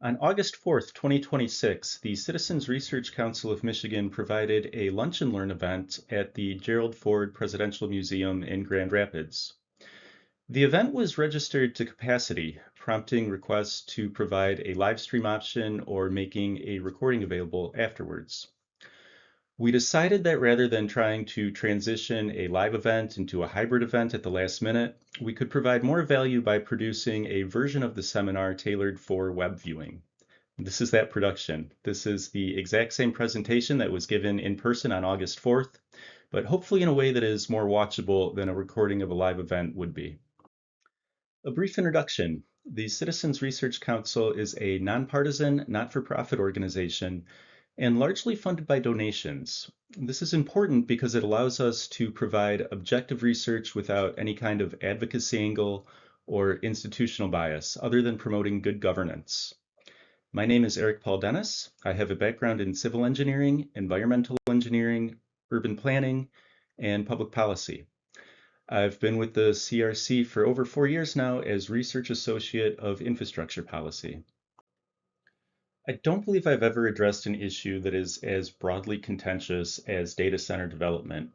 On August 4th, 2026, the Citizens Research Council of Michigan provided a Lunch and Learn event at the Gerald Ford Presidential Museum in Grand Rapids. The event was registered to capacity, prompting requests to provide a live stream option or making a recording available afterwards. We decided that rather than trying to transition a live event into a hybrid event at the last minute, we could provide more value by producing a version of the seminar tailored for web viewing. This is that production. This is the exact same presentation that was given in person on August 4th, but hopefully in a way that is more watchable than a recording of a live event would be. A brief introduction. The Citizens Research Council is a nonpartisan, not-for-profit organization and largely funded by donations. This is important because it allows us to provide objective research without any kind of advocacy angle or institutional bias, other than promoting good governance. My name is Eric Paul Dennis. I have a background in civil engineering, environmental engineering, urban planning, and public policy. I've been with the CRC for over 4 years now as Research Associate of Infrastructure Policy. I don't believe I've ever addressed an issue that is as broadly contentious as data center development.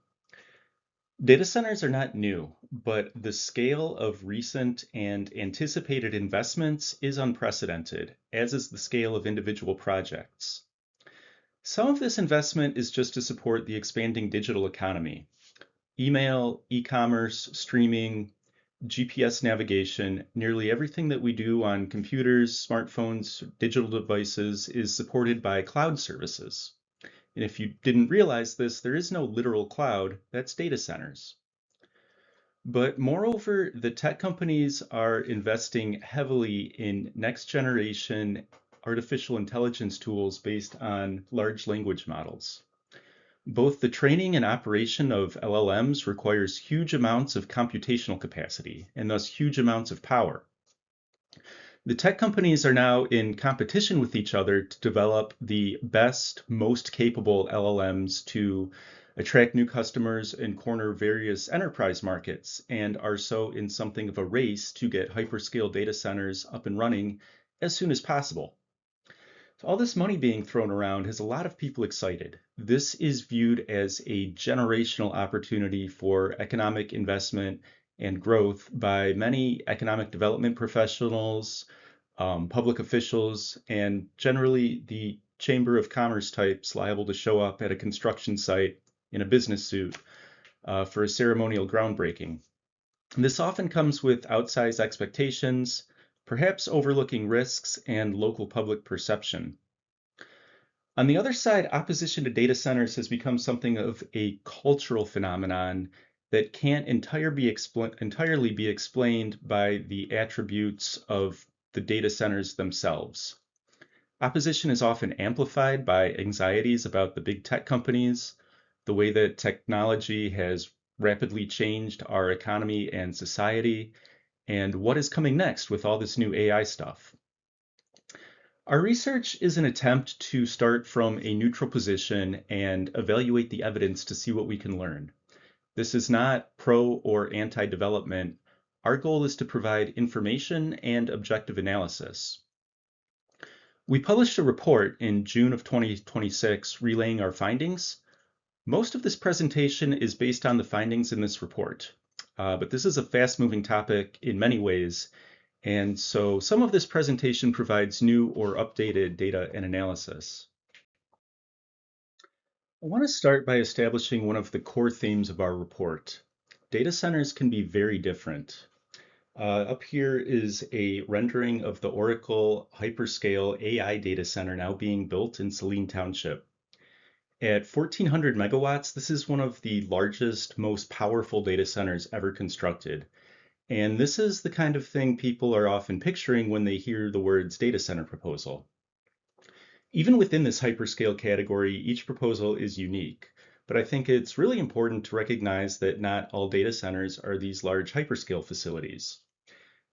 Data centers are not new, but the scale of recent and anticipated investments is unprecedented, as is the scale of individual projects. Some of this investment is just to support the expanding digital economy. Email, e-commerce, streaming, GPS navigation, nearly everything that we do on computers, smartphones, digital devices is supported by cloud services. And if you didn't realize this, there is no literal cloud, that's data centers. But moreover, the tech companies are investing heavily in next generation artificial intelligence tools based on large language models. Both the training and operation of LLMs requires huge amounts of computational capacity and thus huge amounts of power. The tech companies are now in competition with each other to develop the best, most capable LLMs to attract new customers and corner various enterprise markets, and are so in something of a race to get hyperscale data centers up and running as soon as possible. So all this money being thrown around has a lot of people excited. This is viewed as a generational opportunity for economic investment and growth by many economic development professionals, public officials, and generally the Chamber of Commerce types liable to show up at a construction site in a business suit for a ceremonial groundbreaking. This often comes with outsized expectations, perhaps overlooking risks and local public perception. On the other side, opposition to data centers has become something of a cultural phenomenon that can't entirely be explained by the attributes of the data centers themselves. Opposition is often amplified by anxieties about the big tech companies, the way that technology has rapidly changed our economy and society, and what is coming next with all this new AI stuff. Our research is an attempt to start from a neutral position and evaluate the evidence to see what we can learn. This is not pro or anti-development. Our goal is to provide information and objective analysis. We published a report in June of 2026 relaying our findings. Most of this presentation is based on the findings in this report, but this is a fast-moving topic in many ways, and so some of this presentation provides new or updated data and analysis. I want to start by establishing one of the core themes of our report. Data centers can be very different. Up here is a rendering of the Oracle hyperscale AI data center now being built in Saline Township. At 1,400 megawatts, this is one of the largest, most powerful data centers ever constructed. And this is the kind of thing people are often picturing when they hear the words data center proposal. Even within this hyperscale category, each proposal is unique, but I think it's really important to recognize that not all data centers are these large hyperscale facilities.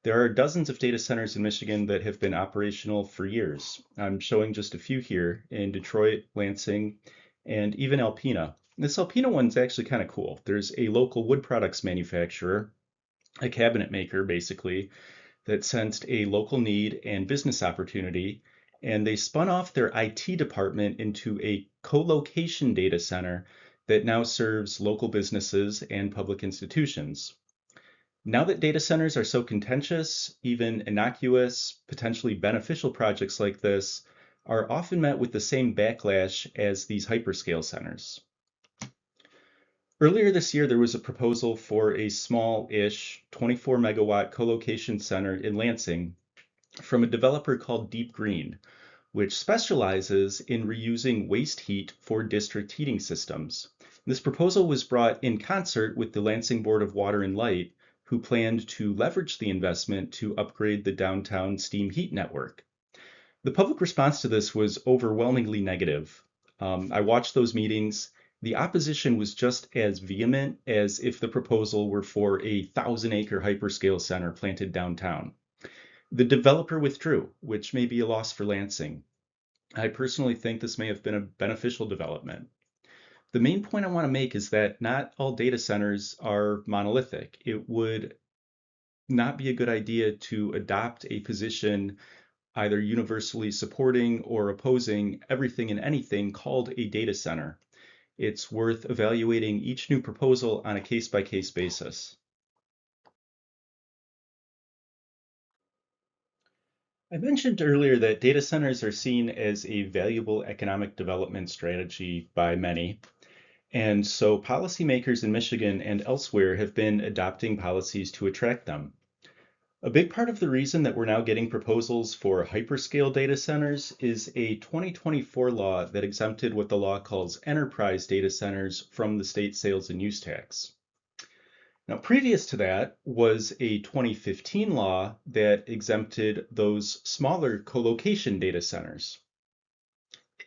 There are dozens of data centers in Michigan that have been operational for years. I'm showing just a few here in Detroit, Lansing, and even Alpena. This Alpena one's actually kind of cool. There's a local wood products manufacturer, a cabinet maker basically, that sensed a local need and business opportunity and they spun off their IT department into a co-location data center that now serves local businesses and public institutions. Now that data centers are so contentious, even innocuous, potentially beneficial projects like this are often met with the same backlash as these hyperscale centers. Earlier this year, there was a proposal for a small-ish 24 megawatt co-location center in Lansing from a developer called Deep Green, which specializes in reusing waste heat for district heating systems. This proposal was brought in concert with the Lansing Board of Water and Light, who planned to leverage the investment to upgrade the downtown steam heat network. The public response to this was overwhelmingly negative. I watched those meetings. The opposition was just as vehement as if the proposal were for a 1,000-acre hyperscale center planted downtown. The developer withdrew, which may be a loss for Lansing. I personally think this may have been a beneficial development. The main point I want to make is that not all data centers are monolithic. It would not be a good idea to adopt a position either universally supporting or opposing everything and anything called a data center. It's worth evaluating each new proposal on a case-by-case basis. I mentioned earlier that data centers are seen as a valuable economic development strategy by many. And so policymakers in Michigan and elsewhere have been adopting policies to attract them. A big part of the reason that we're now getting proposals for hyperscale data centers is a 2024 law that exempted what the law calls enterprise data centers from the state sales and use tax. Now, previous to that was a 2015 law that exempted those smaller co-location data centers.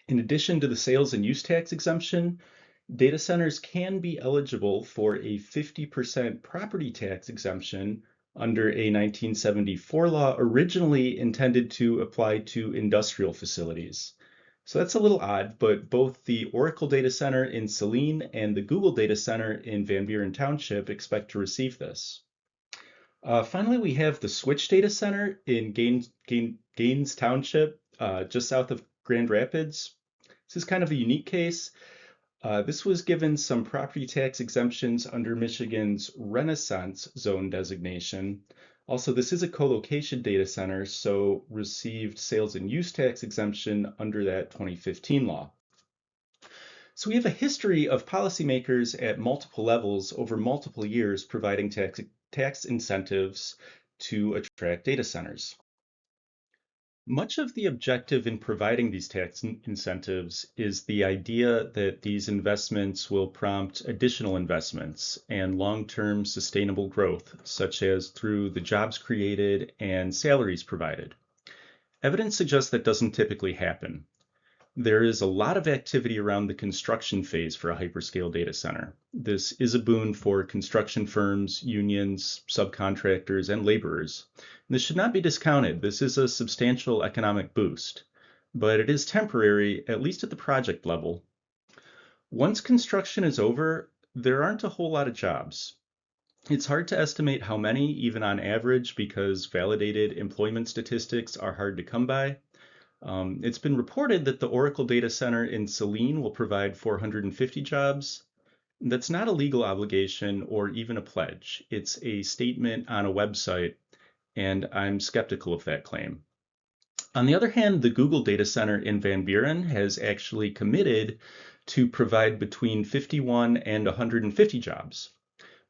In addition to the sales and use tax exemption, data centers can be eligible for a 50% property tax exemption under a 1974 law originally intended to apply to industrial facilities. So that's a little odd, but both the Oracle data center in Saline and the Google data center in Van Buren Township expect to receive this. Finally, we have the Switch data center in Gaines Township, just south of Grand Rapids. This is kind of a unique case. This was given some property tax exemptions under Michigan's Renaissance Zone designation. Also, this is a co-location data center, so received sales and use tax exemption under that 2015 law. So we have a history of policymakers at multiple levels over multiple years providing tax incentives to attract data centers. Much of the objective in providing these tax incentives is the idea that these investments will prompt additional investments and long-term sustainable growth, such as through the jobs created and salaries provided. Evidence suggests that doesn't typically happen. There is a lot of activity around the construction phase for a hyperscale data center. This is a boon for construction firms, unions, subcontractors, and laborers. This should not be discounted. This is a substantial economic boost, but it is temporary, at least at the project level. Once construction is over, there aren't a whole lot of jobs. It's hard to estimate how many, even on average, because validated employment statistics are hard to come by. It's been reported that the Oracle data center in Saline will provide 450 jobs. That's not a legal obligation or even a pledge. It's a statement on a website, and I'm skeptical of that claim. On the other hand, the Google data center in Van Buren has actually committed to provide between 51 and 150 jobs.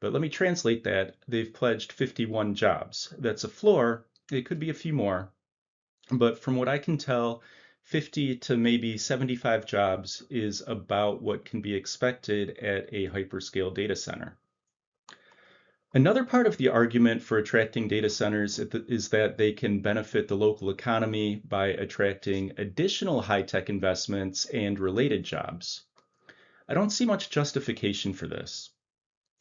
But let me translate that. They've pledged 51 jobs. That's a floor. It could be a few more. But from what I can tell, 50 to maybe 75 jobs is about what can be expected at a hyperscale data center. Another part of the argument for attracting data centers is that they can benefit the local economy by attracting additional high-tech investments and related jobs. I don't see much justification for this.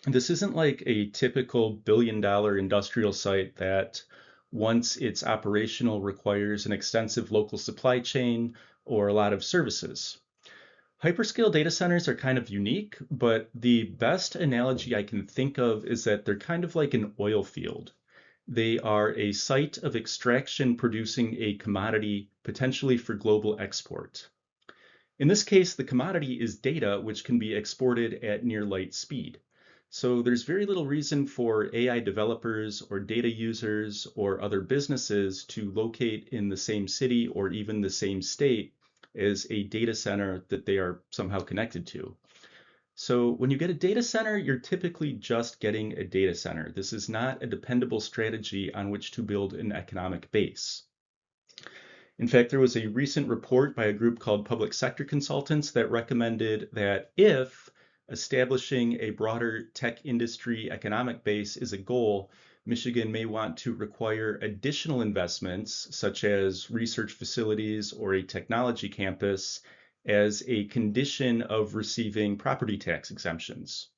This isn't like a typical billion-dollar industrial site that once it's operational requires an extensive local supply chain or a lot of services. Hyperscale data centers are kind of unique, but the best analogy I can think of is that they're kind of like an oil field. They are a site of extraction producing a commodity potentially for global export. In this case, the commodity is data, which can be exported at near light speed. So there's very little reason for AI developers or data users or other businesses to locate in the same city or even the same state as a data center that they are somehow connected to. So when you get a data center, you're typically just getting a data center. This is not a dependable strategy on which to build an economic base. In fact, there was a recent report by a group called Public Sector Consultants that recommended that if establishing a broader tech industry economic base is a goal, Michigan may want to require additional investments, such as research facilities or a technology campus, as a condition of receiving property tax exemptions.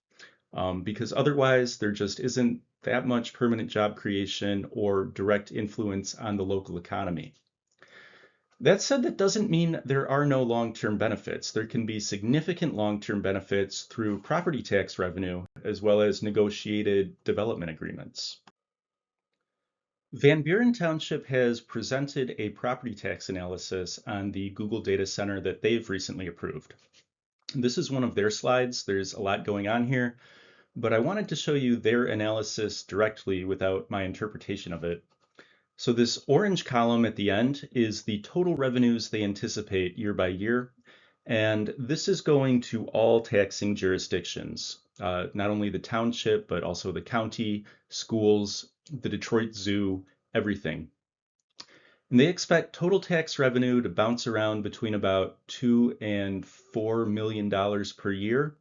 Because otherwise, there just isn't that much permanent job creation or direct influence on the local economy. That said, that doesn't mean there are no long-term benefits. There can be significant long-term benefits through property tax revenue, as well as negotiated development agreements. Van Buren Township has presented a property tax analysis on the Google data center that they've recently approved. This is one of their slides. There's a lot going on here, but I wanted to show you their analysis directly without my interpretation of it. So this orange column at the end is the total revenues they anticipate year by year. And this is going to all taxing jurisdictions, not only the township, but also the county, schools, the Detroit Zoo, everything. And they expect total tax revenue to bounce around between about $2 and $4 million per year.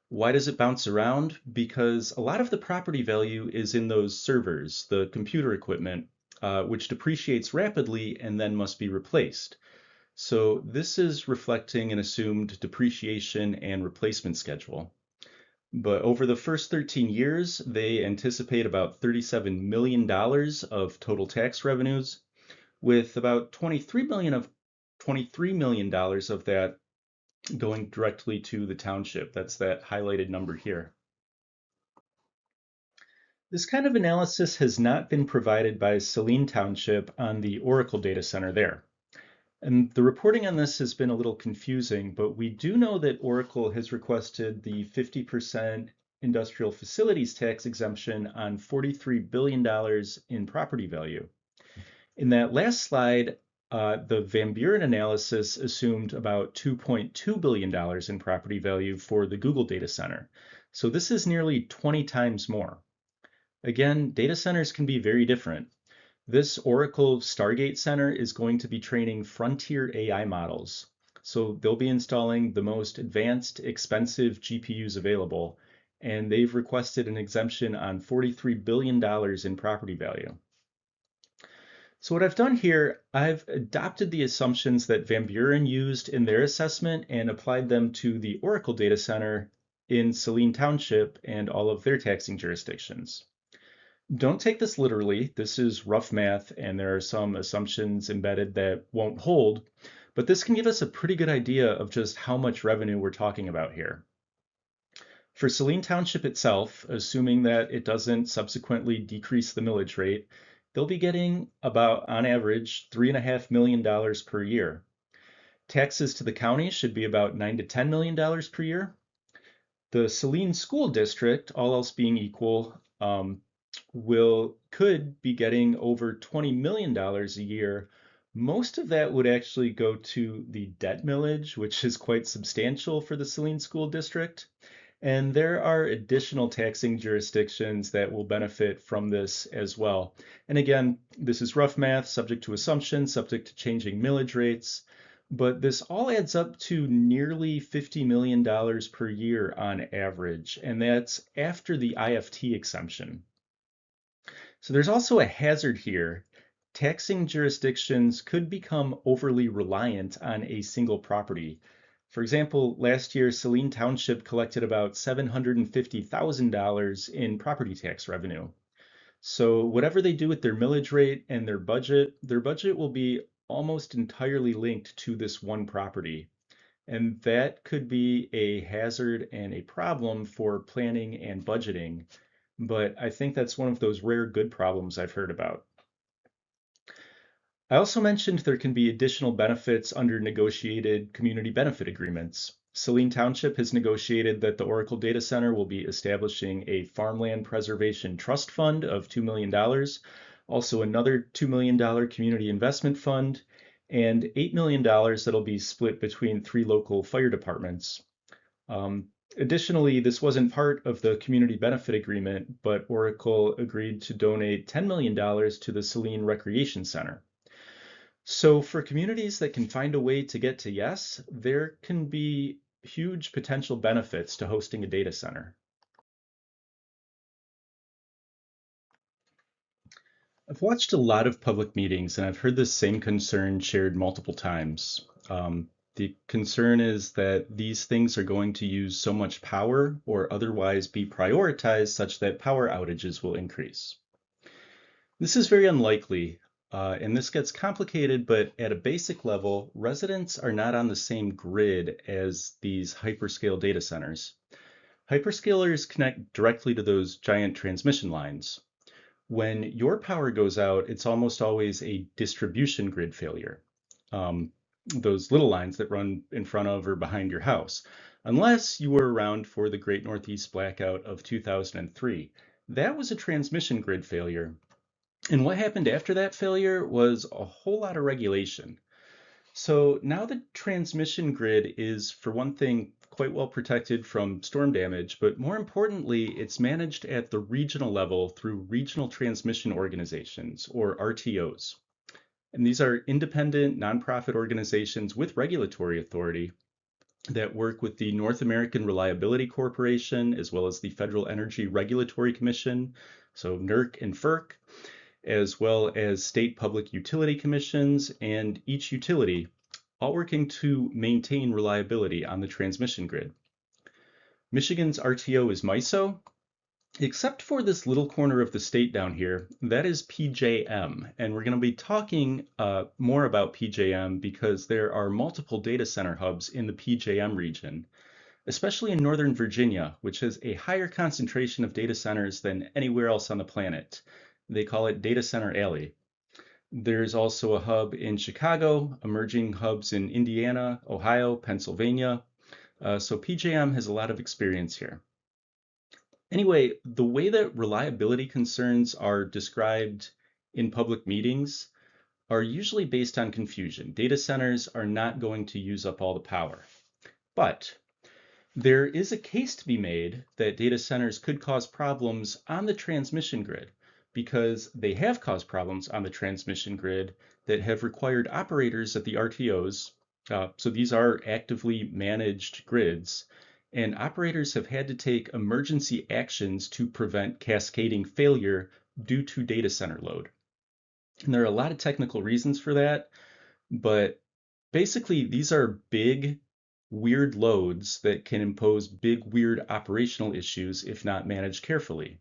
Why does it bounce around? Because a lot of the property value is in those servers, the computer equipment, which depreciates rapidly and then must be replaced. So this is reflecting an assumed depreciation and replacement schedule. But over the first 13 years, they anticipate about $37 million of total tax revenues, with about $23 million of that going directly to the township. That's that highlighted number here. This kind of analysis has not been provided by Saline Township on the Oracle data center there. And the reporting on this has been a little confusing, but we do know that Oracle has requested the 50% industrial facilities tax exemption on $43 billion in property value. In that last slide, the Van Buren analysis assumed about $2.2 billion in property value for the Google data center. So this is nearly 20 times more. Again, data centers can be very different. This Oracle Stargate Center is going to be training frontier AI models. So they'll be installing the most advanced, expensive GPUs available, and they've requested an exemption on $43 billion in property value. So what I've done here, I've adopted the assumptions that Van Buren used in their assessment and applied them to the Oracle data center in Saline Township and all of their taxing jurisdictions. Don't take this literally. This is rough math, and there are some assumptions embedded that won't hold, but this can give us a pretty good idea of just how much revenue we're talking about here. For Saline Township itself, assuming that it doesn't subsequently decrease the millage rate, they'll be getting about, on average, $3.5 million per year. Taxes to the county should be about $9 to $10 million per year. The Saline School District, all else being equal, could be getting over $20 million a year. Most of that would actually go to the debt millage, which is quite substantial for the Saline School District. And there are additional taxing jurisdictions that will benefit from this as well. And again, this is rough math, subject to assumptions, subject to changing millage rates, but this all adds up to nearly $50 million per year on average, and that's after the IFT exemption. So there's also a hazard here. Taxing jurisdictions could become overly reliant on a single property. For example, last year, Saline Township collected about $750,000 in property tax revenue. So whatever they do with their millage rate and their budget will be almost entirely linked to this one property. And that could be a hazard and a problem for planning and budgeting. but I think that's one of those rare good problems I've heard about. I also mentioned there can be additional benefits under negotiated community benefit agreements. Saline Township has negotiated that the Oracle Data Center will be establishing a farmland preservation trust fund of $2 million, also another $2 million community investment fund, and $8 million that'll be split between 3 local fire departments. Additionally, this wasn't part of the community benefit agreement, but Oracle agreed to donate $10 million to the Saline Recreation Center. So for communities that can find a way to get to yes, there can be huge potential benefits to hosting a data center. I've watched a lot of public meetings and I've heard this same concern shared multiple times. The concern is that these things are going to use so much power or otherwise be prioritized such that power outages will increase. This is very unlikely, and this gets complicated, but at a basic level, residents are not on the same grid as these hyperscale data centers. Hyperscalers connect directly to those giant transmission lines. When your power goes out, it's almost always a distribution grid failure. Those little lines that run in front of or behind your house, unless you were around for the Great Northeast Blackout of 2003. That was a transmission grid failure. And what happened after that failure was a whole lot of regulation. So now the transmission grid is, for one thing, quite well protected from storm damage, but more importantly, it's managed at the regional level through regional transmission organizations, or RTOs. And these are independent, nonprofit organizations with regulatory authority that work with the North American Reliability Corporation, as well as the Federal Energy Regulatory Commission, so NERC and FERC, as well as state public utility commissions and each utility, all working to maintain reliability on the transmission grid. Michigan's RTO is MISO, except for this little corner of the state down here, that is PJM. And we're going to be talking more about PJM because there are multiple data center hubs in the PJM region, especially in Northern Virginia, which has a higher concentration of data centers than anywhere else on the planet. They call it Data Center Alley. There's also a hub in Chicago, emerging hubs in Indiana, Ohio, Pennsylvania. So PJM has a lot of experience here. Anyway, the way that reliability concerns are described in public meetings are usually based on confusion. Data centers are not going to use up all the power. But there is a case to be made that data centers could cause problems on the transmission grid because they have caused problems on the transmission grid that have required operators at the RTOs. So these are actively managed grids, and operators have had to take emergency actions to prevent cascading failure due to data center load. And there are a lot of technical reasons for that, but basically these are big, weird loads that can impose big, weird operational issues if not managed carefully.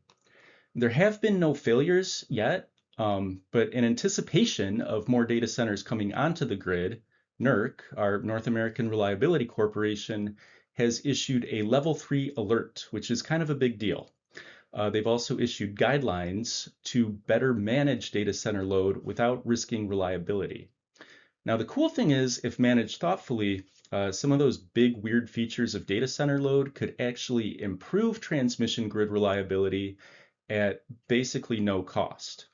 There have been no failures yet, but in anticipation of more data centers coming onto the grid, NERC, our North American Reliability Corporation, has issued a level 3 alert, which is kind of a big deal. They've also issued guidelines to better manage data center load without risking reliability. Now, the cool thing is, if managed thoughtfully, some of those big weird features of data center load could actually improve transmission grid reliability at basically no cost.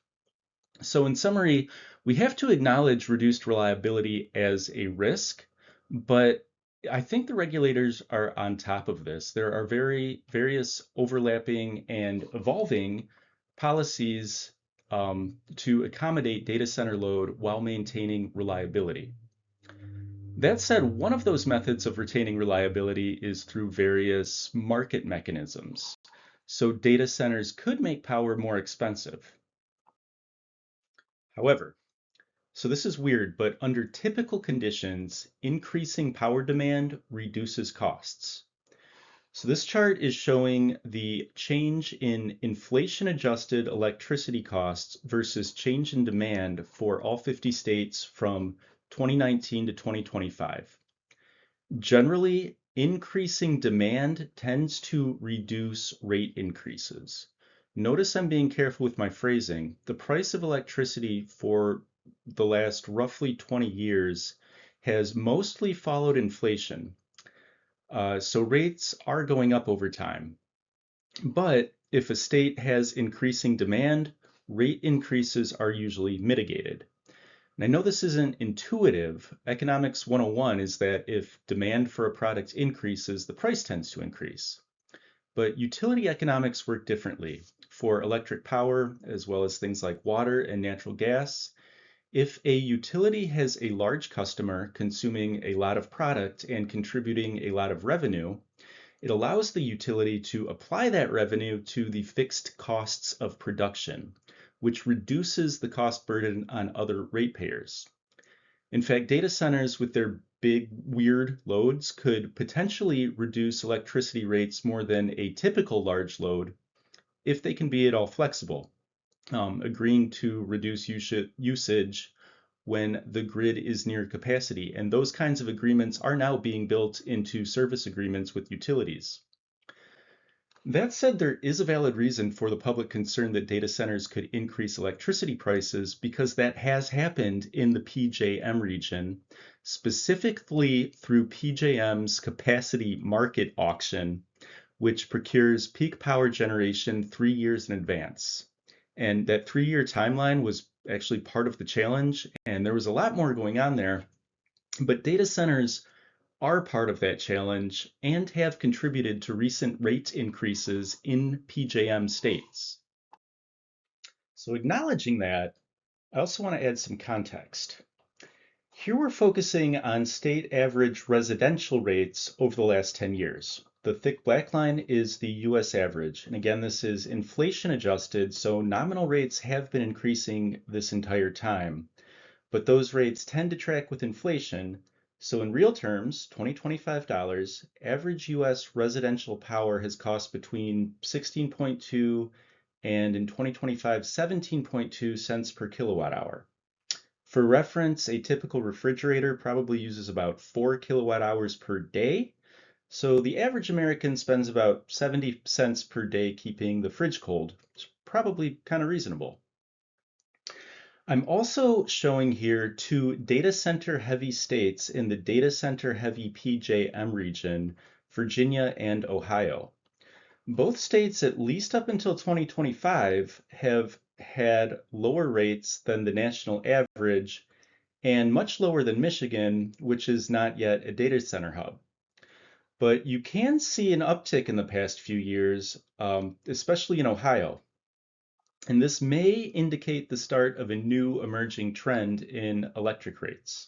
So in summary, we have to acknowledge reduced reliability as a risk, but I think the regulators are on top of this. There are various overlapping and evolving policies to accommodate data center load while maintaining reliability. That said, one of those methods of retaining reliability is through various market mechanisms. So data centers could make power more expensive. However, so this is weird, but under typical conditions, increasing power demand reduces costs. So this chart is showing the change in inflation-adjusted electricity costs versus change in demand for all 50 states from 2019 to 2025. Generally, increasing demand tends to reduce rate increases. Notice I'm being careful with my phrasing. The price of electricity for the last roughly 20 years has mostly followed inflation. So rates are going up over time. But if a state has increasing demand, rate increases are usually mitigated. And I know this isn't intuitive. Economics 101 is that if demand for a product increases, the price tends to increase. But utility economics work differently. For electric power, as well as things like water and natural gas, if a utility has a large customer consuming a lot of product and contributing a lot of revenue, it allows the utility to apply that revenue to the fixed costs of production, which reduces the cost burden on other ratepayers. In fact, data centers with their big, weird loads could potentially reduce electricity rates more than a typical large load if they can be at all flexible, agreeing to reduce usage when the grid is near capacity. And those kinds of agreements are now being built into service agreements with utilities. That said, there is a valid reason for the public concern that data centers could increase electricity prices because that has happened in the PJM region, specifically through PJM's capacity market auction, which procures peak power generation 3 years in advance. And that 3-year timeline was actually part of the challenge, and there was a lot more going on there. But data centers are part of that challenge and have contributed to recent rate increases in PJM states. So acknowledging that, I also want to add some context. Here we're focusing on state average residential rates over the last 10 years. The thick black line is the US average. And again, this is inflation adjusted, so nominal rates have been increasing this entire time. But those rates tend to track with inflation. So in real terms, $2025, average US residential power has cost between 16.2 and in 2025, 17.2 cents per kilowatt hour. For reference, a typical refrigerator probably uses about 4 kilowatt hours per day. So the average American spends about 70 cents per day keeping the fridge cold. It's probably kind of reasonable. I'm also showing here two data center heavy states in the data center heavy PJM region, Virginia and Ohio. Both states, at least up until 2025, have had lower rates than the national average and much lower than Michigan, which is not yet a data center hub. But you can see an uptick in the past few years, especially in Ohio. And this may indicate the start of a new emerging trend in electric rates.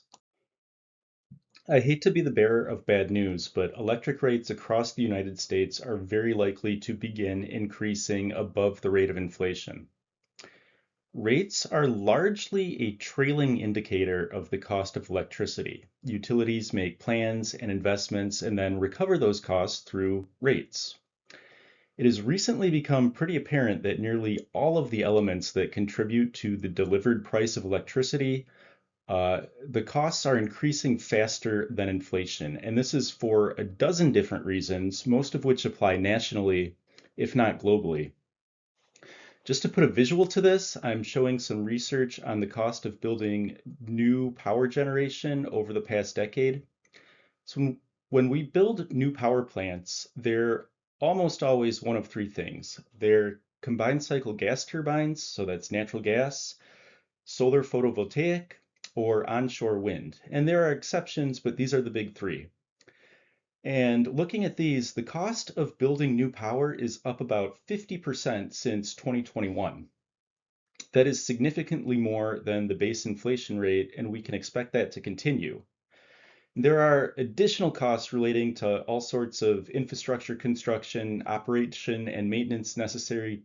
I hate to be the bearer of bad news, but electric rates across the United States are very likely to begin increasing above the rate of inflation. Rates are largely a trailing indicator of the cost of electricity. Utilities make plans and investments and then recover those costs through rates. It has recently become pretty apparent that nearly all of the elements that contribute to the delivered price of electricity, the costs are increasing faster than inflation. And this is for a dozen different reasons, most of which apply nationally, if not globally. Just to put a visual to this, I'm showing some research on the cost of building new power generation over the past decade. So when we build new power plants, they're almost always one of three things. They're combined cycle gas turbines, so that's natural gas, solar photovoltaic, or onshore wind. And there are exceptions, but these are the big three. And looking at these, the cost of building new power is up about 50% since 2021. That is significantly more than the base inflation rate, and we can expect that to continue. There are additional costs relating to all sorts of infrastructure construction, operation, and maintenance necessary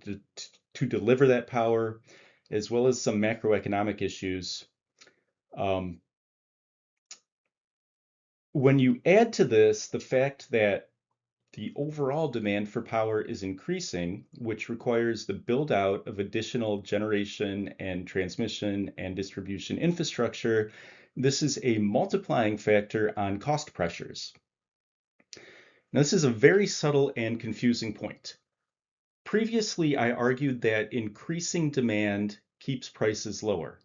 to deliver that power, as well as some macroeconomic issues. When you add to this the fact that the overall demand for power is increasing, which requires the build out of additional generation and transmission and distribution infrastructure, this is a multiplying factor on cost pressures. Now, this is a very subtle and confusing point. Previously, I argued that increasing demand keeps prices lower.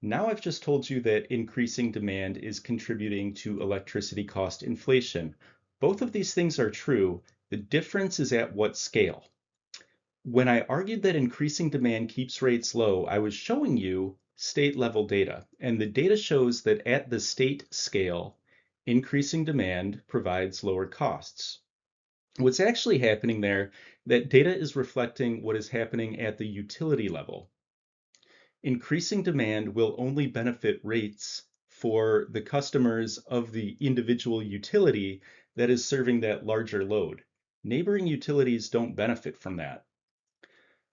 Now I've just told you that increasing demand is contributing to electricity cost inflation. Both of these things are true. The difference is at what scale. When I argued that increasing demand keeps rates low, I was showing you state level data, and the data shows that at the state scale, increasing demand provides lower costs. What's actually happening there, that data is reflecting what is happening at the utility level. Increasing demand will only benefit rates for the customers of the individual utility that is serving that larger load. Neighboring utilities don't benefit from that.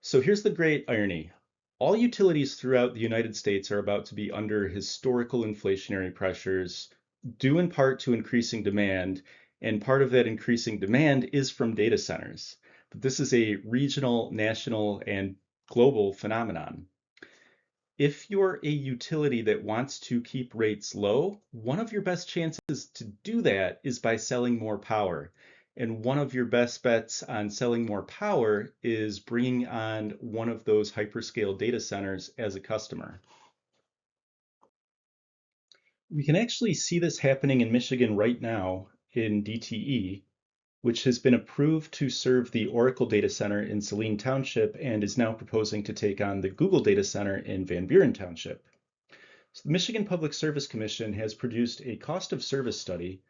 So here's the great irony. All utilities throughout the United States are about to be under historical inflationary pressures, due in part to increasing demand, and part of that increasing demand is from data centers. But this is a regional, national, and global phenomenon. If you're a utility that wants to keep rates low, one of your best chances to do that is by selling more power. And one of your best bets on selling more power is bringing on one of those hyperscale data centers as a customer. We can actually see this happening in Michigan right now in DTE, which has been approved to serve the Oracle data center in Saline Township and is now proposing to take on the Google data center in Van Buren Township. So the Michigan Public Service Commission has produced a cost of service study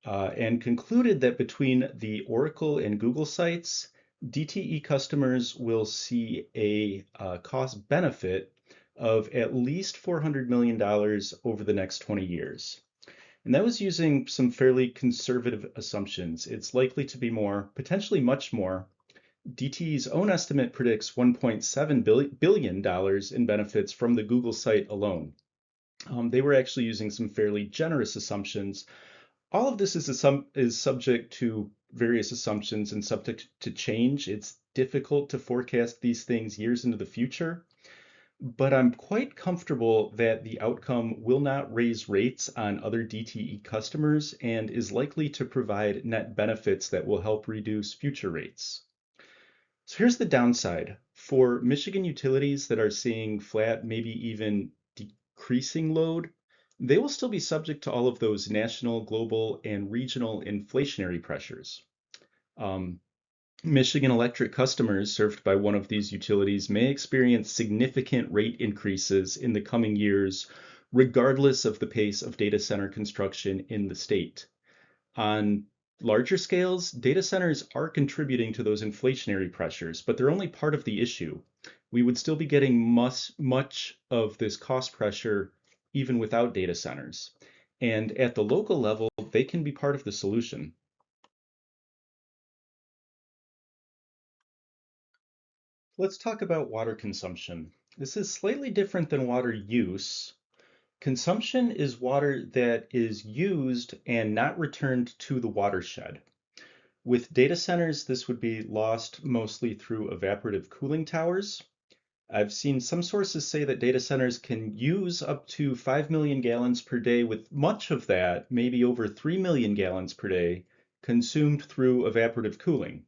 and concluded that between the Oracle and Google sites, DTE customers will see a cost benefit of at least $400 million over the next 20 years. And that was using some fairly conservative assumptions. It's likely to be more, potentially much more. DTE's own estimate predicts $1.7 billion in benefits from the Google site alone. They were actually using some fairly generous assumptions. All of this is subject to various assumptions and subject to change. It's difficult to forecast these things years into the future, but I'm quite comfortable that the outcome will not raise rates on other DTE customers and is likely to provide net benefits that will help reduce future rates. So here's the downside. For Michigan utilities that are seeing flat, maybe even decreasing load, they will still be subject to all of those national, global, and regional inflationary pressures. Michigan Electric customers served by one of these utilities may experience significant rate increases in the coming years, regardless of the pace of data center construction in the state. On larger scales, data centers are contributing to those inflationary pressures, but they're only part of the issue. We would still be getting much of this cost pressure even without data centers. And at the local level, they can be part of the solution. Let's talk about water consumption. This is slightly different than water use. Consumption is water that is used and not returned to the watershed. With data centers, this would be lost mostly through evaporative cooling towers. I've seen some sources say that data centers can use up to 5 million gallons per day, with much of that, maybe over 3 million gallons per day, consumed through evaporative cooling.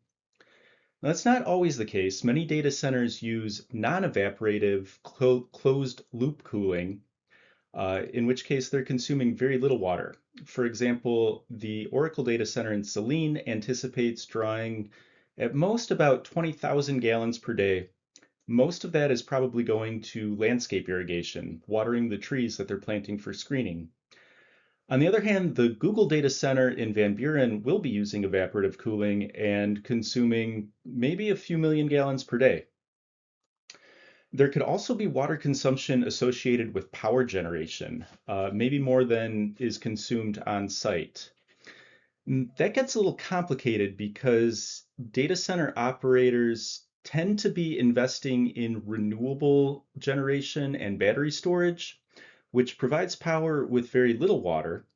Now, that's not always the case. Many data centers use non-evaporative closed loop cooling, in which case they're consuming very little water. For example, the Oracle data center in Saline anticipates drawing at most about 20,000 gallons per day. Most of that is probably going to landscape irrigation, watering the trees that they're planting for screening. On the other hand, the Google data center in Van Buren will be using evaporative cooling and consuming maybe a few million gallons per day. There could also be water consumption associated with power generation, maybe more than is consumed on site. That gets a little complicated because data center operators tend to be investing in renewable generation and battery storage, which provides power with very little water.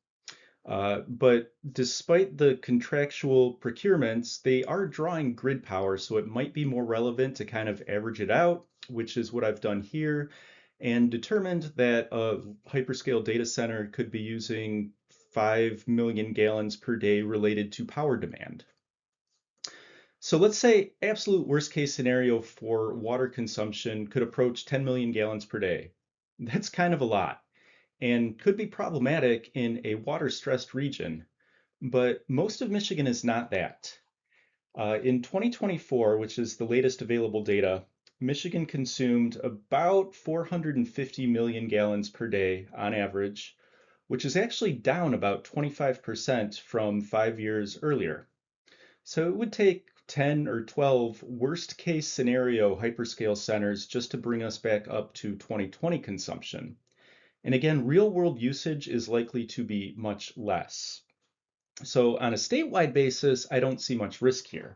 But despite the contractual procurements, they are drawing grid power, so it might be more relevant to kind of average it out, which is what I've done here, and determined that a hyperscale data center could be using 5 million gallons per day related to power demand. So let's say absolute worst case scenario for water consumption could approach 10 million gallons per day. That's kind of a lot and could be problematic in a water stressed region, but most of Michigan is not that. In 2024, which is the latest available data, Michigan consumed about 450 million gallons per day on average, which is actually down about 25% from 5 years earlier. So it would take 10 or 12 worst case scenario hyperscale centers just to bring us back up to 2020 consumption. And again, real world usage is likely to be much less. So on a statewide basis, I don't see much risk here.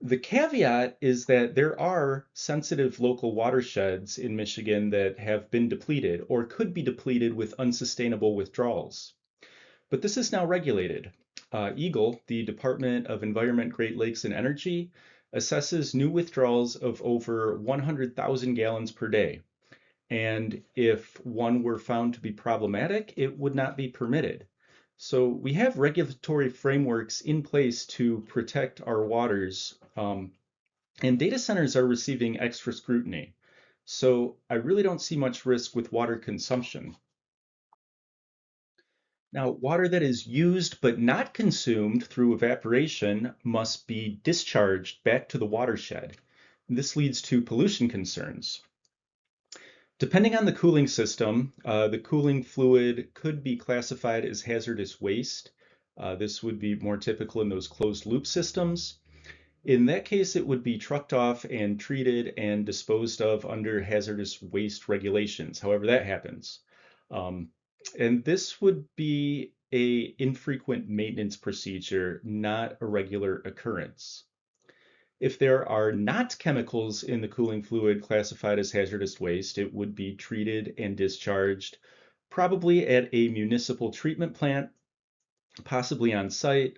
The caveat is that there are sensitive local watersheds in Michigan that have been depleted or could be depleted with unsustainable withdrawals. But this is now regulated. EGLE, the Department of Environment, Great Lakes, and Energy, assesses new withdrawals of over 100,000 gallons per day. And if one were found to be problematic, it would not be permitted. So we have regulatory frameworks in place to protect our waters, and data centers are receiving extra scrutiny. So I really don't see much risk with water consumption. Now, water that is used but not consumed through evaporation must be discharged back to the watershed. This leads to pollution concerns. Depending on the cooling system, the cooling fluid could be classified as hazardous waste. This would be more typical in those closed loop systems. In that case, it would be trucked off and treated and disposed of under hazardous waste regulations, however that happens. Um, and this would be a infrequent maintenance procedure, not a regular occurrence. If there are not chemicals in the cooling fluid classified as hazardous waste, it would be treated and discharged, probably at a municipal treatment plant, possibly on site,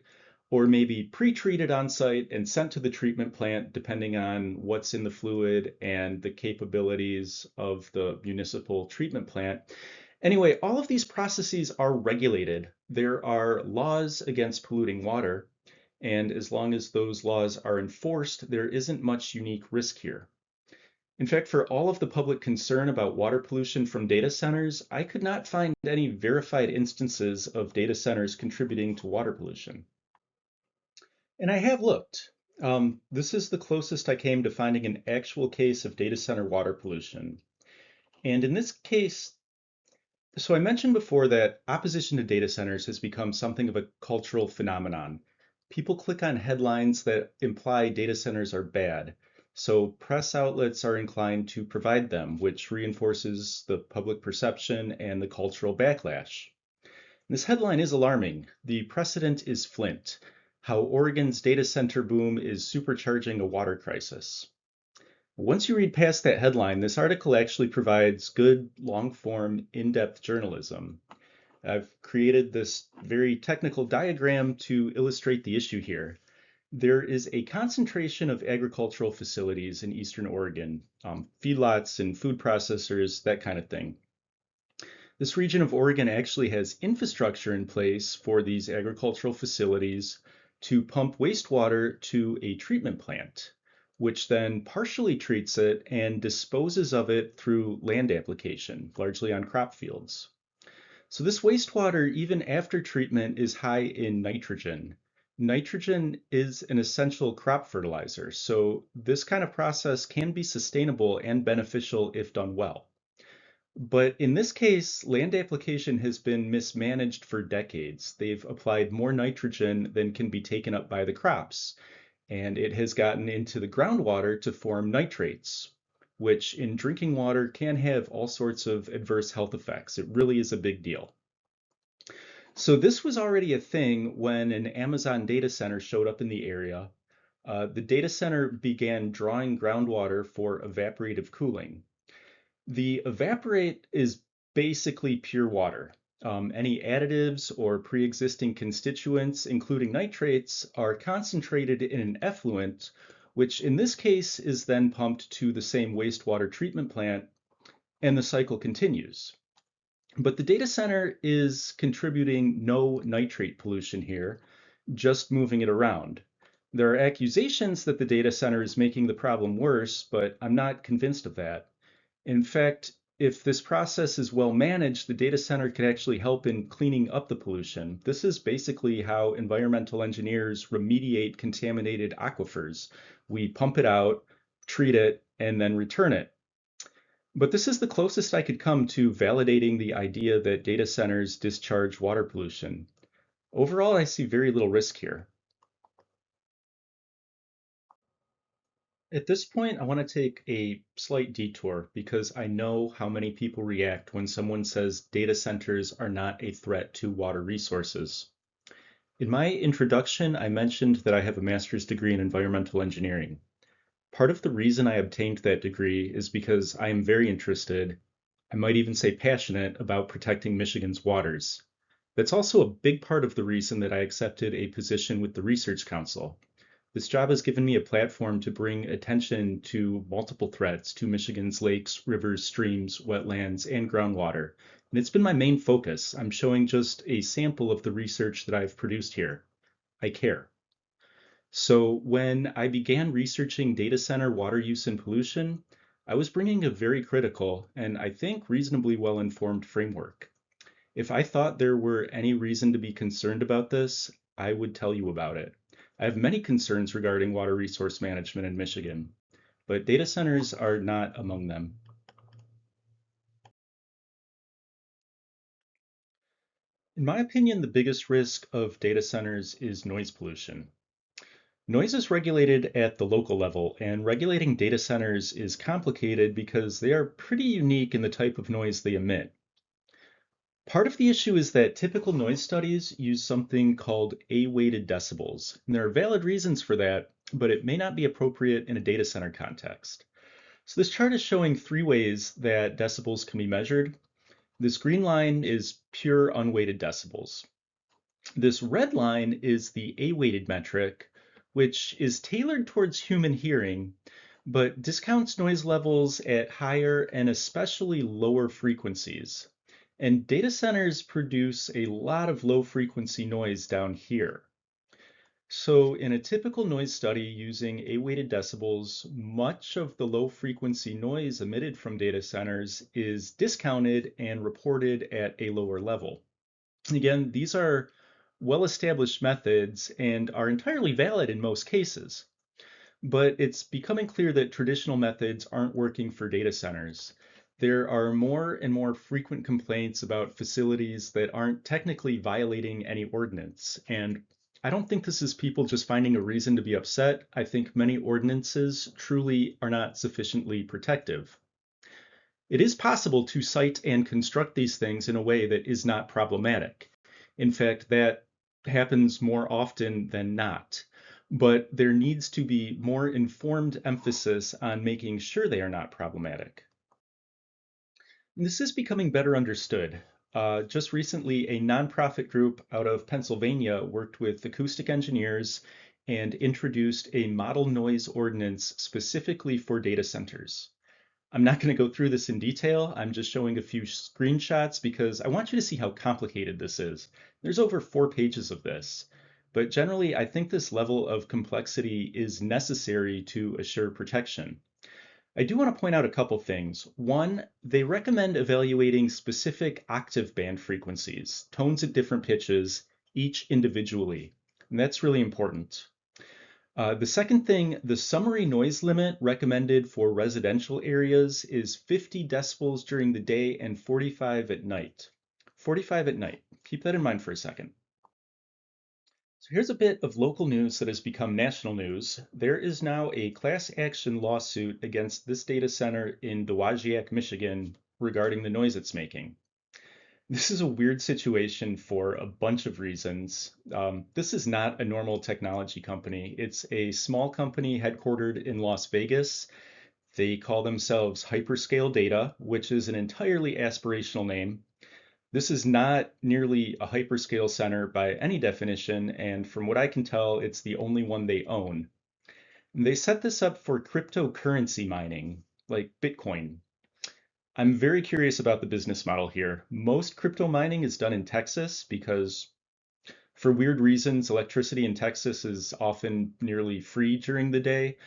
or maybe pre-treated on site and sent to the treatment plant, depending on what's in the fluid and the capabilities of the municipal treatment plant. Anyway, all of these processes are regulated. There are laws against polluting water, and as long as those laws are enforced, there isn't much unique risk here. In fact, for all of the public concern about water pollution from data centers, I could not find any verified instances of data centers contributing to water pollution. And I have looked. This is the closest I came to finding an actual case of data center water pollution. And in this case, so I mentioned before that opposition to data centers has become something of a cultural phenomenon. People click on headlines that imply data centers are bad, so press outlets are inclined to provide them, which reinforces the public perception and the cultural backlash. This headline is alarming. The precedent is Flint, how Oregon's data center boom is supercharging a water crisis. Once you read past that headline, this article actually provides good, long-form, in-depth journalism. I've created this very technical diagram to illustrate the issue here. There is a concentration of agricultural facilities in Eastern Oregon, feedlots and food processors, that kind of thing. This region of Oregon actually has infrastructure in place for these agricultural facilities to pump wastewater to a treatment plant, which then partially treats it and disposes of it through land application, largely on crop fields. So this wastewater, even after treatment, is high in nitrogen. Nitrogen is an essential crop fertilizer, so this kind of process can be sustainable and beneficial if done well. But in this case, land application has been mismanaged for decades. They've applied more nitrogen than can be taken up by the crops, and it has gotten into the groundwater to form nitrates, which in drinking water can have all sorts of adverse health effects. It really is a big deal. So this was already a thing when an Amazon data center showed up in the area. The data center began drawing groundwater for evaporative cooling. The evaporate is basically pure water. Any additives or pre-existing constituents, including nitrates, are concentrated in an effluent, which in this case is then pumped to the same wastewater treatment plant, and the cycle continues. But the data center is contributing no nitrate pollution here, just moving it around. There are accusations that the data center is making the problem worse, but I'm not convinced of that. In fact, if this process is well managed, the data center could actually help in cleaning up the pollution. This is basically how environmental engineers remediate contaminated aquifers. We pump it out, treat it, and then return it. But this is the closest I could come to validating the idea that data centers discharge water pollution. Overall, I see very little risk here. At this point, I want to take a slight detour because I know how many people react when someone says data centers are not a threat to water resources. In my introduction, I mentioned that I have a master's degree in environmental engineering. Part of the reason I obtained that degree is because I am very interested, I might even say passionate, about protecting Michigan's waters. That's also a big part of the reason that I accepted a position with the Research Council. This job has given me a platform to bring attention to multiple threats to Michigan's lakes, rivers, streams, wetlands, and groundwater. And it's been my main focus. I'm showing just a sample of the research that I've produced here. I care. So when I began researching data center water use and pollution, I was bringing a very critical and I think reasonably well-informed framework. If I thought there were any reason to be concerned about this, I would tell you about it. I have many concerns regarding water resource management in Michigan, but data centers are not among them. In my opinion, the biggest risk of data centers is noise pollution. Noise is regulated at the local level, and regulating data centers is complicated because they are pretty unique in the type of noise they emit. Part of the issue is that typical noise studies use something called A-weighted decibels. And there are valid reasons for that, but it may not be appropriate in a data center context. So this chart is showing three ways that decibels can be measured. This green line is pure unweighted decibels. This red line is the A-weighted metric, which is tailored towards human hearing, but discounts noise levels at higher and especially lower frequencies. And data centers produce a lot of low frequency noise down here. So in a typical noise study using A-weighted decibels, much of the low frequency noise emitted from data centers is discounted and reported at a lower level. Again, these are well-established methods and are entirely valid in most cases. But it's becoming clear that traditional methods aren't working for data centers. There are more and more frequent complaints about facilities that aren't technically violating any ordinance. And I don't think this is people just finding a reason to be upset. I think many ordinances truly are not sufficiently protective. It is possible to site and construct these things in a way that is not problematic. In fact, that happens more often than not. But there needs to be more informed emphasis on making sure they are not problematic. And this is becoming better understood. Just recently, a nonprofit group out of Pennsylvania worked with acoustic engineers and introduced a model noise ordinance specifically for data centers. I'm not going to go through this in detail. I'm just showing a few screenshots because I want you to see how complicated this is. There's over 4 pages of this. But generally, I think this level of complexity is necessary to assure protection. I do want to point out a couple things. One, they recommend evaluating specific octave band frequencies, tones at different pitches, each individually. And that's really important. The second thing, the summary noise limit recommended for residential areas is 50 decibels during the day and 45 at night. 45 at night. Keep that in mind for a second. So here's a bit of local news that has become national news. There is now a class action lawsuit against this data center in Dowagiac, Michigan, regarding the noise it's making. This is a weird situation for a bunch of reasons. This is not a normal technology company. It's a small company headquartered in Las Vegas. They call themselves Hyperscale Data, which is an entirely aspirational name. This is not nearly a hyperscale center by any definition, and from what I can tell, it's the only one they own. And they set this up for cryptocurrency mining, like Bitcoin. I'm very curious about the business model here. Most crypto mining is done in Texas because For weird reasons, electricity in Texas is often nearly free during the day.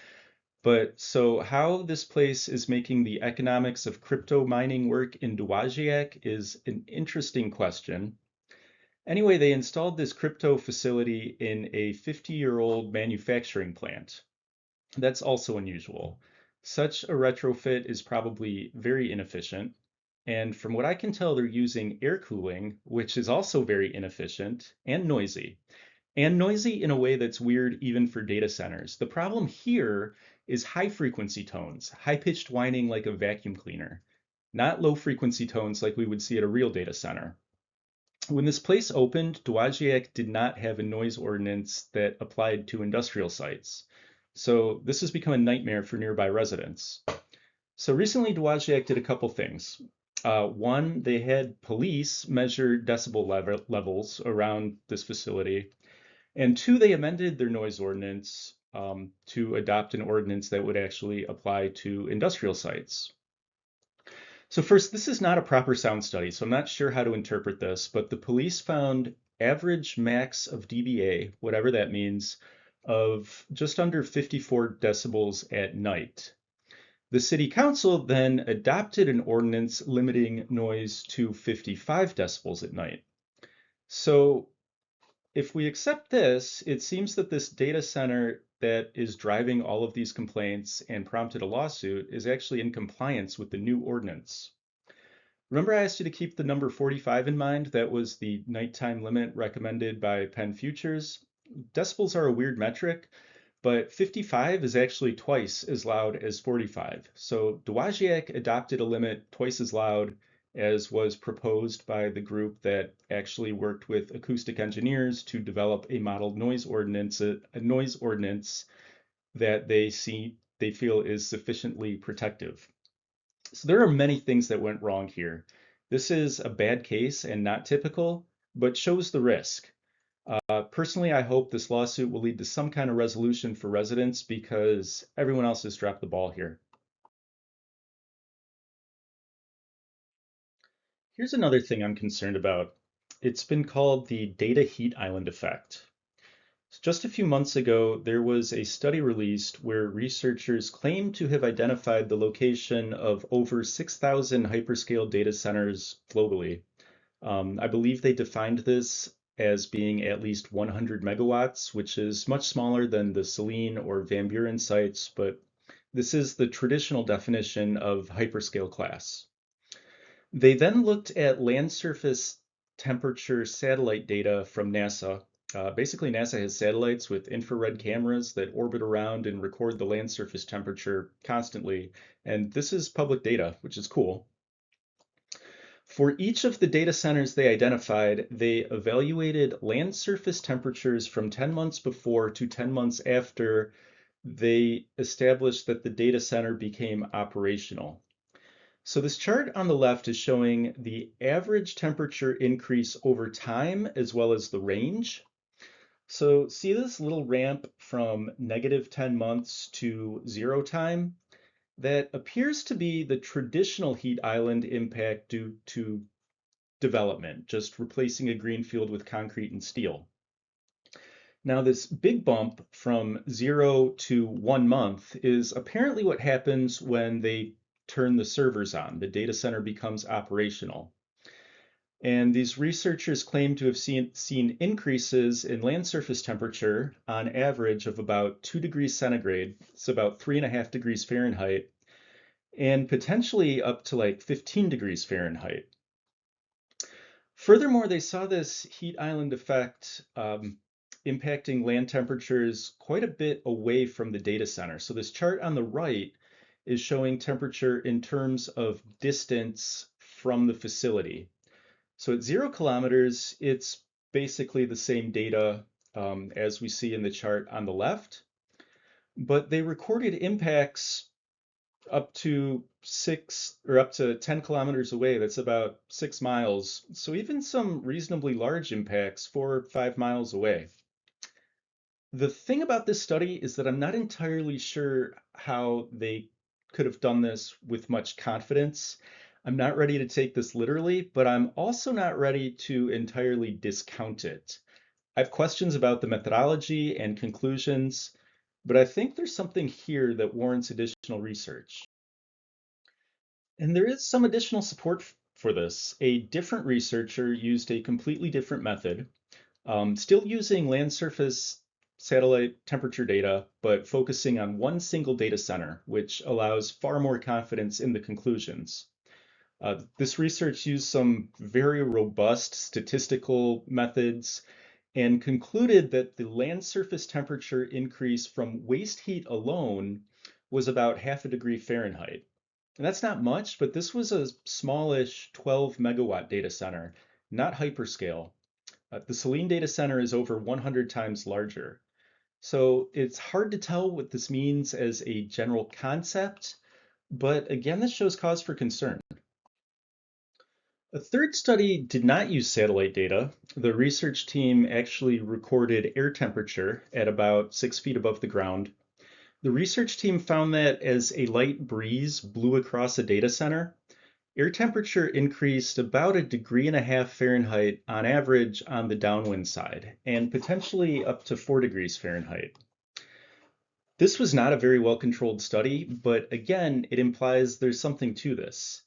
But so how this place is making the economics of crypto mining work in Dowagiac is an interesting question. Anyway, they installed this crypto facility in a 50-year-old manufacturing plant. That's also unusual. Such a retrofit is probably very inefficient. And from what I can tell, they're using air cooling, which is also very inefficient and noisy. And noisy in a way that's weird even for data centers. The problem here is high frequency tones, high pitched whining like a vacuum cleaner, not low frequency tones like we would see at a real data center. When this place opened, Dowagiac did not have a noise ordinance that applied to industrial sites. So this has become a nightmare for nearby residents. So recently, Dowagiac did a couple things. One, they had police measure decibel levels around this facility. And two, they amended their noise ordinance to adopt an ordinance that would actually apply to industrial sites. So first, this is not a proper sound study, so I'm not sure how to interpret this, but the police found average max of dBA, whatever that means, of just under 54 decibels at night. The city council then adopted an ordinance limiting noise to 55 decibels at night. So if we accept this, it seems that this data center that is driving all of these complaints and prompted a lawsuit is actually in compliance with the new ordinance. Remember I asked you to keep the number 45 in mind? That was the nighttime limit recommended by Penn Futures. Decibels are a weird metric, but 55 is actually twice as loud as 45. So Dowagiac adopted a limit twice as loud as was proposed by the group that actually worked with acoustic engineers to develop a model noise ordinance, a noise ordinance that they feel is sufficiently protective. So there are many things that went wrong here. This is a bad case and not typical, but shows the risk. Personally, I hope this lawsuit will lead to some kind of resolution for residents because everyone else has dropped the ball here. Here's another thing I'm concerned about. It's been called the data heat island effect. Just a few months ago, there was a study released where researchers claimed to have identified the location of over 6,000 hyperscale data centers globally. I believe they defined this as being at least 100 megawatts, which is much smaller than the Selene or Van Buren sites, but this is the traditional definition of hyperscale class. They then looked at land surface temperature satellite data from NASA. Basically, NASA has satellites with infrared cameras that orbit around and record the land surface temperature constantly. And this is public data, which is cool. For each of the data centers they identified, they evaluated land surface temperatures from 10 months before to 10 months after they established that the data center became operational. So this chart on the left is showing the average temperature increase over time as well as the range. So see this little ramp from negative 10 months to 0 time? That appears to be the traditional heat island impact due to development, just replacing a green field with concrete and steel. Now, this big bump from 0 to 1 month is apparently what happens when they turn the servers on. The data center becomes operational. And these researchers claim to have seen increases in land surface temperature on average of about 2 degrees centigrade. It's about 3.5 degrees Fahrenheit, and potentially up to like 15 degrees Fahrenheit. Furthermore, they saw this heat island effect impacting land temperatures quite a bit away from the data center. So this chart on the right is showing temperature in terms of distance from the facility. So at 0 kilometers, it's basically the same data as we see in the chart on the left, but they recorded impacts up to 10 kilometers away. That's about 6 miles. So even some reasonably large impacts 4 or 5 miles away. The thing about this study is that I'm not entirely sure how they could have done this with much confidence. I'm not ready to take this literally, but I'm also not ready to entirely discount it. I have questions about the methodology and conclusions, but I think there's something here that warrants additional research. And there is some additional support for this. A different researcher used a completely different method, still using land surface satellite temperature data, but focusing on one single data center, which allows far more confidence in the conclusions. This research used some very robust statistical methods and concluded that the land surface temperature increase from waste heat alone was about half a degree Fahrenheit. And that's not much, but this was a smallish 12 megawatt data center, not hyperscale. The Selene data center is over 100 times larger. So it's hard to tell what this means as a general concept, but again, this shows cause for concern. A third study did not use satellite data. The research team actually recorded air temperature at about 6 feet above the ground. The research team found that as a light breeze blew across a data center, air temperature increased about a degree and a half Fahrenheit on average on the downwind side, and potentially up to 4 degrees Fahrenheit. This was not a very well-controlled study, but again, it implies there's something to this.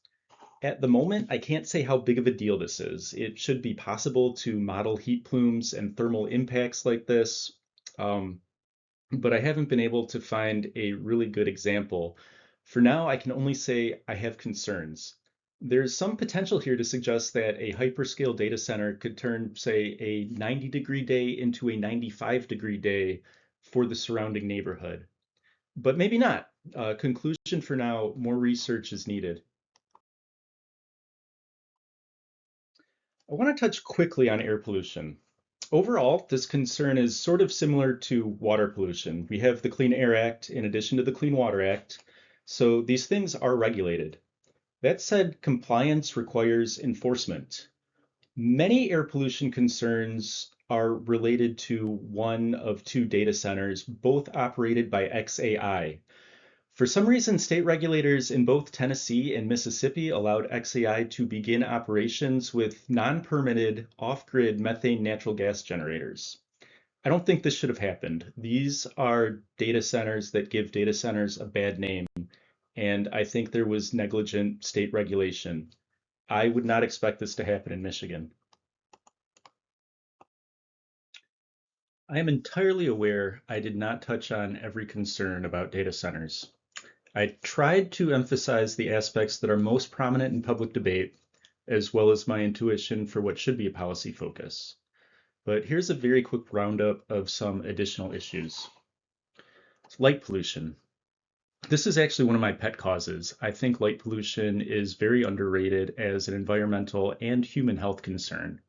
At the moment, I can't say how big of a deal this is. It should be possible to model heat plumes and thermal impacts like this, but I haven't been able to find a really good example. For now, I can only say I have concerns. There's some potential here to suggest that a hyperscale data center could turn, say, a 90-degree day into a 95-degree day for the surrounding neighborhood. But maybe not. Conclusion for now, more research is needed. I want to touch quickly on air pollution. Overall, this concern is sort of similar to water pollution. We have the Clean Air Act in addition to the Clean Water Act, so these things are regulated. That said, compliance requires enforcement. Many air pollution concerns are related to one of two data centers, both operated by XAI. For some reason, state regulators in both Tennessee and Mississippi allowed XAI to begin operations with non-permitted off-grid methane natural gas generators. I don't think this should have happened. These are data centers that give data centers a bad name, and I think there was negligent state regulation. I would not expect this to happen in Michigan. I am entirely aware I did not touch on every concern about data centers. I tried to emphasize the aspects that are most prominent in public debate, as well as my intuition for what should be a policy focus. But here's a very quick roundup of some additional issues. Light pollution. This is actually one of my pet causes. I think light pollution is very underrated as an environmental and human health concern.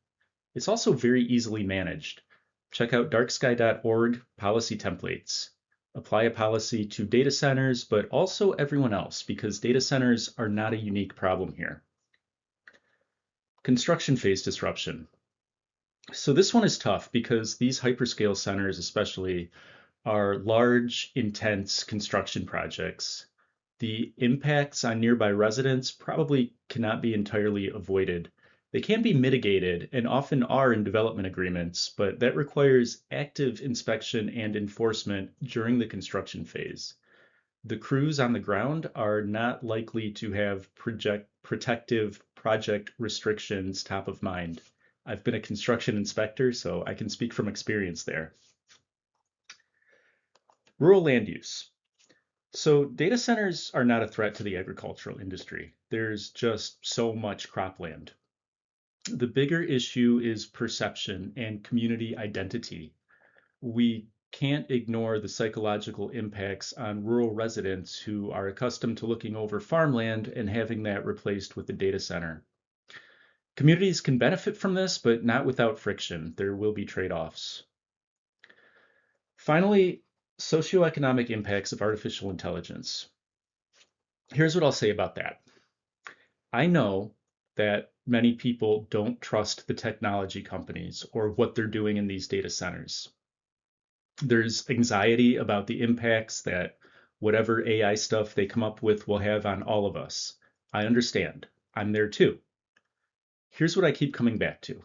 It's also very easily managed. Check out darksky.org policy templates. Apply a policy to data centers, but also everyone else, because data centers are not a unique problem here. Construction phase disruption. So this one is tough because these hyperscale centers especially are large, intense construction projects. The impacts on nearby residents probably cannot be entirely avoided. They can be mitigated and often are in development agreements, but that requires active inspection and enforcement during the construction phase. The crews on the ground are not likely to have protective project restrictions top of mind. I've been a construction inspector, so I can speak from experience there. Rural land use. So data centers are not a threat to the agricultural industry. There's just so much cropland. The bigger issue is perception and community identity. We can't ignore the psychological impacts on rural residents who are accustomed to looking over farmland and having that replaced with a data center. Communities can benefit from this, but not without friction. There will be trade-offs. Finally, socioeconomic impacts of artificial intelligence. Here's what I'll say about that. I know that many people don't trust the technology companies or what they're doing in these data centers. There's anxiety about the impacts that whatever AI stuff they come up with will have on all of us. I understand. I'm there too. Here's what I keep coming back to.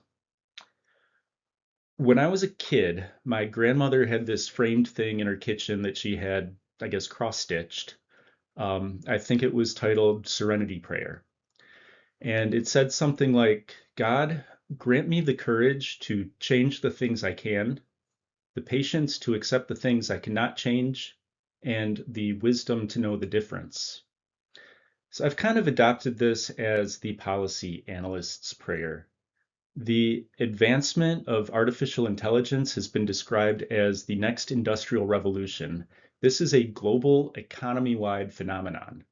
When I was a kid, my grandmother had this framed thing in her kitchen that she had, I guess, cross-stitched. I think it was titled Serenity Prayer. And it said something like, God, grant me the courage to change the things I can, the patience to accept the things I cannot change, and the wisdom to know the difference. So I've kind of adopted this as the policy analyst's prayer. The advancement of artificial intelligence has been described as the next industrial revolution. This is a global economy-wide phenomenon.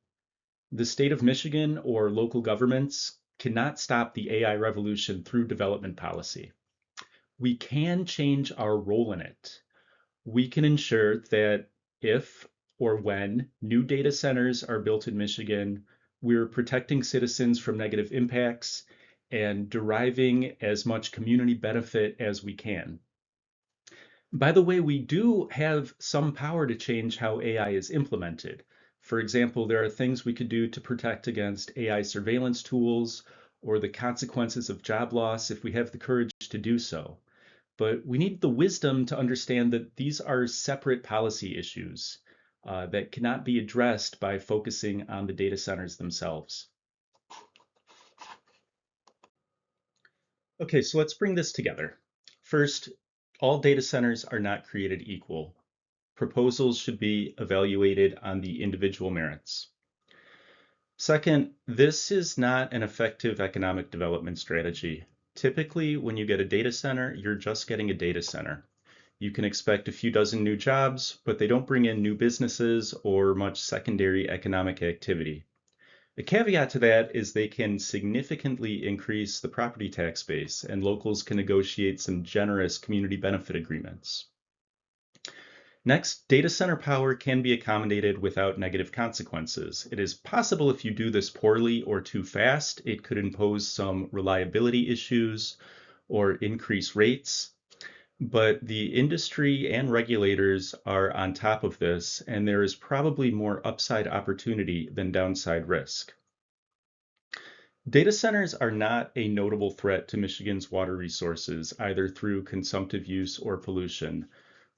The state of Michigan or local governments cannot stop the AI revolution through development policy. We can change our role in it. We can ensure that if or when new data centers are built in Michigan, we're protecting citizens from negative impacts and deriving as much community benefit as we can. By the way, we do have some power to change how AI is implemented. For example, there are things we could do to protect against AI surveillance tools or the consequences of job loss if we have the courage to do so. But we need the wisdom to understand that these are separate policy issues that cannot be addressed by focusing on the data centers themselves. Okay, so let's bring this together. First, all data centers are not created equal. Proposals should be evaluated on the individual merits. Second, this is not an effective economic development strategy. Typically, when you get a data center, you're just getting a data center. You can expect a few dozen new jobs, but they don't bring in new businesses or much secondary economic activity. The caveat to that is they can significantly increase the property tax base, and locals can negotiate some generous community benefit agreements. Next, data center power can be accommodated without negative consequences. It is possible if you do this poorly or too fast, it could impose some reliability issues or increase rates. But the industry and regulators are on top of this, and there is probably more upside opportunity than downside risk. Data centers are not a notable threat to Michigan's water resources, either through consumptive use or pollution.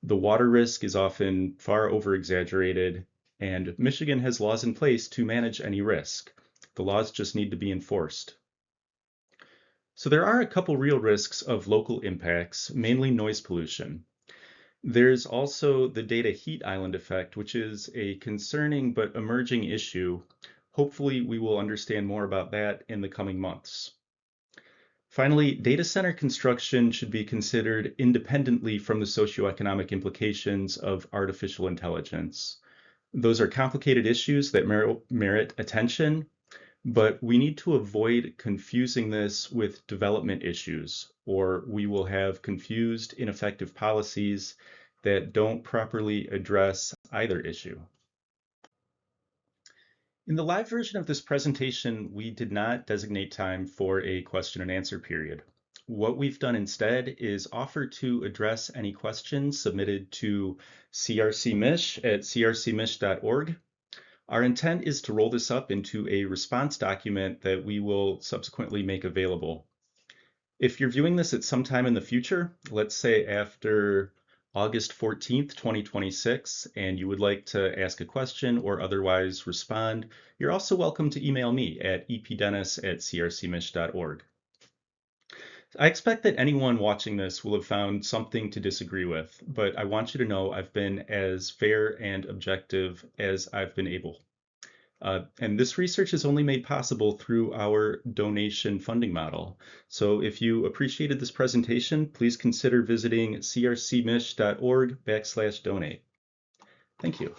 The water risk is often far over-exaggerated, and Michigan has laws in place to manage any risk. The laws just need to be enforced. So there are a couple real risks of local impacts, mainly noise pollution. There's also the data heat island effect, which is a concerning but emerging issue. Hopefully, we will understand more about that in the coming months. Finally, data center construction should be considered independently from the socioeconomic implications of artificial intelligence. Those are complicated issues that merit attention, but we need to avoid confusing this with development issues, or we will have confused, ineffective policies that don't properly address either issue. In the live version of this presentation, we did not designate time for a question and answer period. What we've done instead is offer to address any questions submitted to crcmich@crcmich.org. Our intent is to roll this up into a response document that we will subsequently make available. If you're viewing this at some time in the future, let's say after August 14th, 2026, and you would like to ask a question or otherwise respond, you're also welcome to email me at epdennis@crcmich.org. I expect that anyone watching this will have found something to disagree with, but I want you to know I've been as fair and objective as I've been able. And this research is only made possible through our donation funding model. So if you appreciated this presentation, please consider visiting crcmich.org/donate. Thank you.